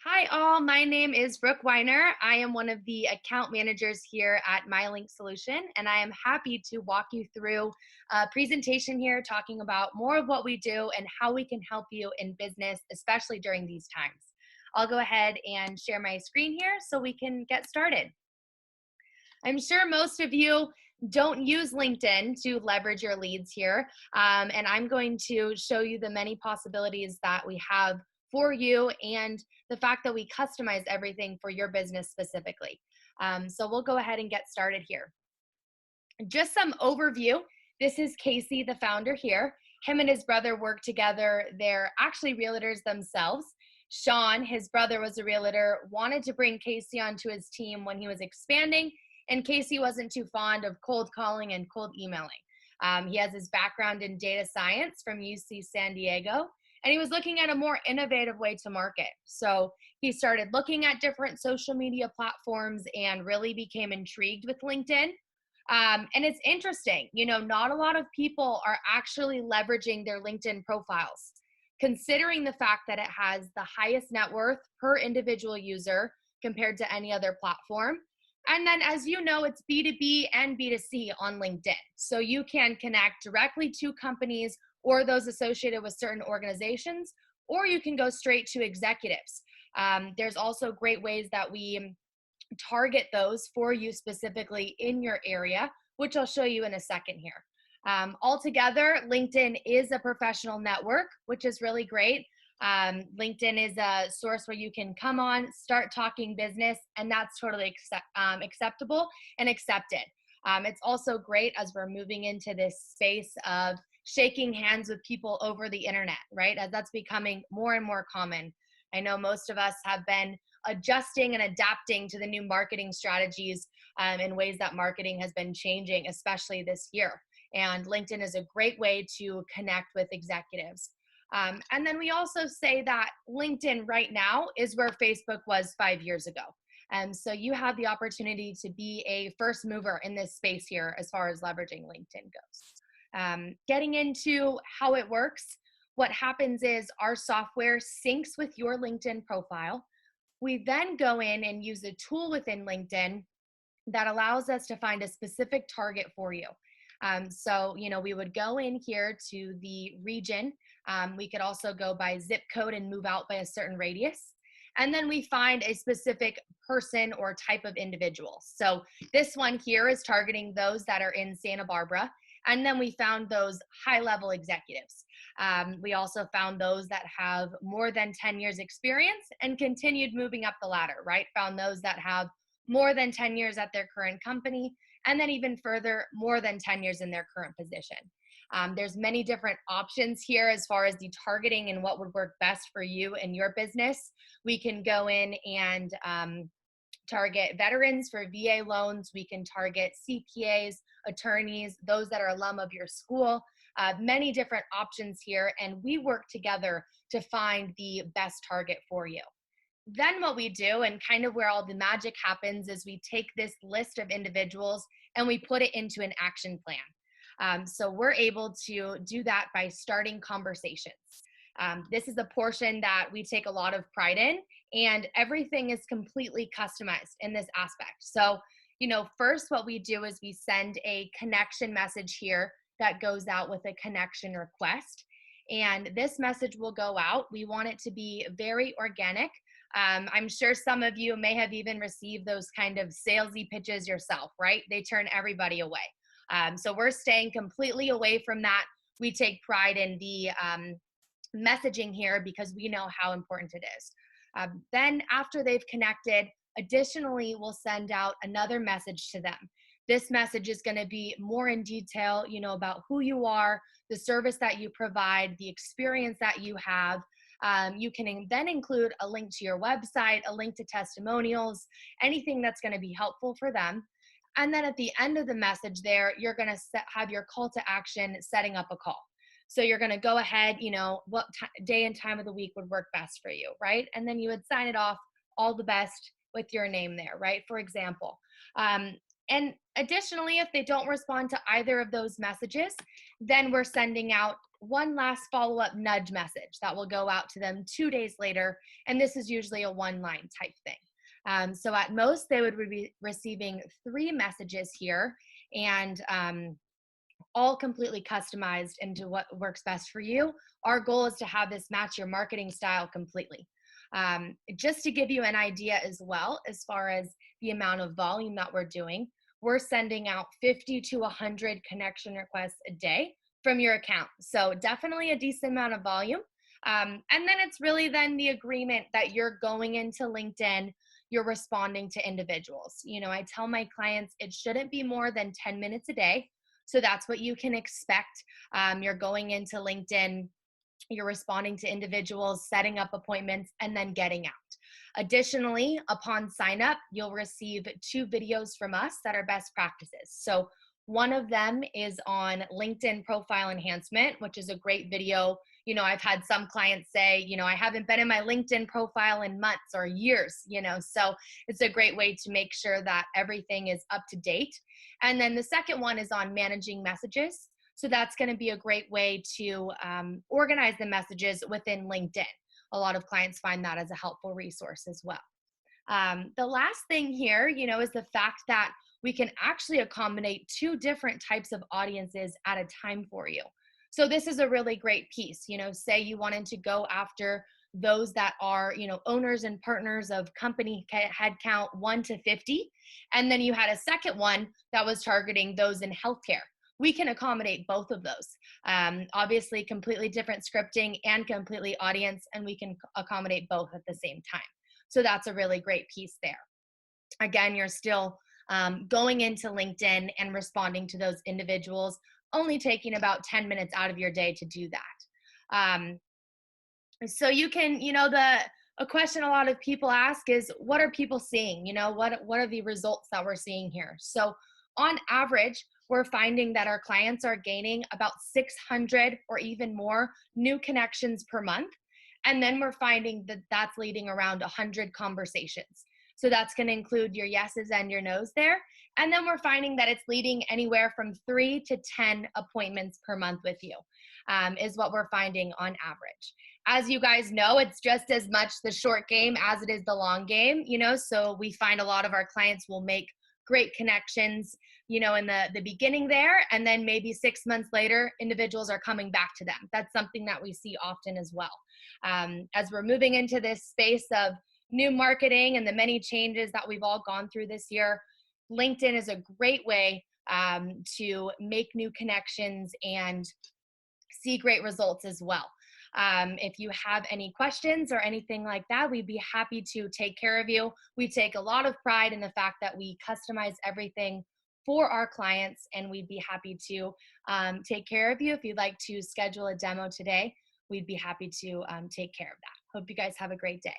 Hi, all. My name is Brooke Weiner. I am one of the account managers here at MyLink Solution, and I am happy to walk you through a presentation here talking about more of what we do and how we can help you in business, especially during these times. I'll go ahead and share my screen here so we can get started. I'm sure most of you don't use LinkedIn to leverage your leads here. And I'm going to show you the many possibilities that we have for you and the fact that we customize everything for your business specifically. So we'll go ahead and get started here. Just some overview. This is Casey, the founder here. Him and his brother work together. They're actually realtors themselves. Sean, his brother, was a realtor, wanted to bring Casey onto his team when he was expanding, and Casey wasn't too fond of cold calling and cold emailing. He has his background in data science from UC San Diego, and he was looking at a more innovative way to market. So he started looking at different social media platforms and really became intrigued with LinkedIn. And it's interesting, not a lot of people are actually leveraging their LinkedIn profiles, considering the fact that it has the highest net worth per individual user compared to any other platform. And then, as you know, it's B2B and B2C on LinkedIn. So you can connect directly to companies or those associated with certain organizations, or you can go straight to executives. There's also great ways that we target those for you specifically in your area, which I'll show you in a second here. Altogether, LinkedIn is a professional network, which is really great. LinkedIn is a source where you can come on, start talking business, and that's totally acceptable and accepted. It's also great as we're moving into this space of shaking hands with people over the internet, right? As that's becoming more and more common. I know most of us have been adjusting and adapting to the new marketing strategies in ways that marketing has been changing, especially this year. And LinkedIn is a great way to connect with executives. And then we also say that LinkedIn right now is where Facebook was 5 years ago. And so you have the opportunity to be a first mover in this space here as far as leveraging LinkedIn goes. Getting into how it works, what happens is our software syncs with your LinkedIn profile. We then go in and use a tool within LinkedIn that allows us to find a specific target for you. We would go in here to the region. We could also go by zip code and move out by a certain radius. And then we find a specific person or type of individual. So this one here is targeting those that are in Santa Barbara. And then we found those high-level executives. We also found those that have more than 10 years experience and continued moving up the ladder, right? Found those that have more than 10 years at their current company, and then even further, more than 10 years in their current position. There's many different options here as far as the targeting and what would work best for you and your business. We can go in and target veterans for VA loans. We can target CPAs, attorneys, those that are alum of your school, many different options here. And we work together to find the best target for you. Then what we do, and kind of where all the magic happens, is we take this list of individuals and we put it into an action plan. So we're able to do that by starting conversations. This is a portion that we take a lot of pride in, and everything is completely customized in this aspect. So, first what we do is we send a connection message here that goes out with a connection request. And this message will go out. We want it to be very organic. I'm sure some of you may have even received those kind of salesy pitches yourself, right? They turn everybody away. So we're staying completely away from that. We take pride in the messaging here because we know how important it is. Then after they've connected, additionally, we'll send out another message to them. This message is going to be more in detail, about who you are, the service that you provide, the experience that you have. You can then include a link to your website, a link to testimonials, anything that's going to be helpful for them. And then at the end of the message there, you're going to have your call to action, setting up a call. So you're going to go ahead, what day and time of the week would work best for you, right? And then you would sign it off, all the best, with your name there, right? For example, And additionally, if they don't respond to either of those messages, then we're sending out one last follow-up nudge message that will go out to them 2 days later. And this is usually a one-line type thing. So at most, they would be receiving 3 messages here, and all completely customized into what works best for you. Our goal is to have this match your marketing style completely. Just to give you an idea as well, as far as the amount of volume that we're doing, we're sending out 50 to 100 connection requests a day from your account. So definitely a decent amount of volume. And then it's really then the agreement that you're going into LinkedIn, you're responding to individuals. I tell my clients it shouldn't be more than 10 minutes a day. So that's what you can expect. You're going into LinkedIn, you're responding to individuals, setting up appointments, and then getting out. Additionally, upon sign up, you'll receive 2 videos from us that are best practices. So one of them is on LinkedIn profile enhancement, which is a great video. I've had some clients say, I haven't been in my LinkedIn profile in months or years, so it's a great way to make sure that everything is up to date. And then the second one is on managing messages. So that's going to be a great way to organize the messages within LinkedIn. A lot of clients find that as a helpful resource as well. The last thing here, is the fact that we can actually accommodate 2 different types of audiences at a time for you. So this is a really great piece. Say you wanted to go after those that are, owners and partners of company headcount 1 to 50, and then you had a second one that was targeting those in healthcare. We can accommodate both of those. Obviously, completely different scripting and completely audience, and we can accommodate both at the same time. So that's a really great piece there. Again, you're still going into LinkedIn and responding to those individuals, only taking about 10 minutes out of your day to do that. So you can, a question a lot of people ask is, what are people seeing? What are the results that we're seeing here? So on average, we're finding that our clients are gaining about 600 or even more new connections per month. And then we're finding that that's leading around 100 conversations. So that's going to include your yeses and your nos there. And then we're finding that it's leading anywhere from 3 to 10 appointments per month with you, is what we're finding on average. As you guys know, it's just as much the short game as it is the long game, so we find a lot of our clients will make great connections, in the beginning there, and then maybe 6 months later, individuals are coming back to them. That's something that we see often as well. As we're moving into this space of new marketing and the many changes that we've all gone through this year, LinkedIn is a great way to make new connections and see great results as well. If you have any questions or anything like that, we'd be happy to take care of you. We take a lot of pride in the fact that we customize everything for our clients, and we'd be happy to take care of you. If you'd like to schedule a demo today, we'd be happy to take care of that. Hope you guys have a great day.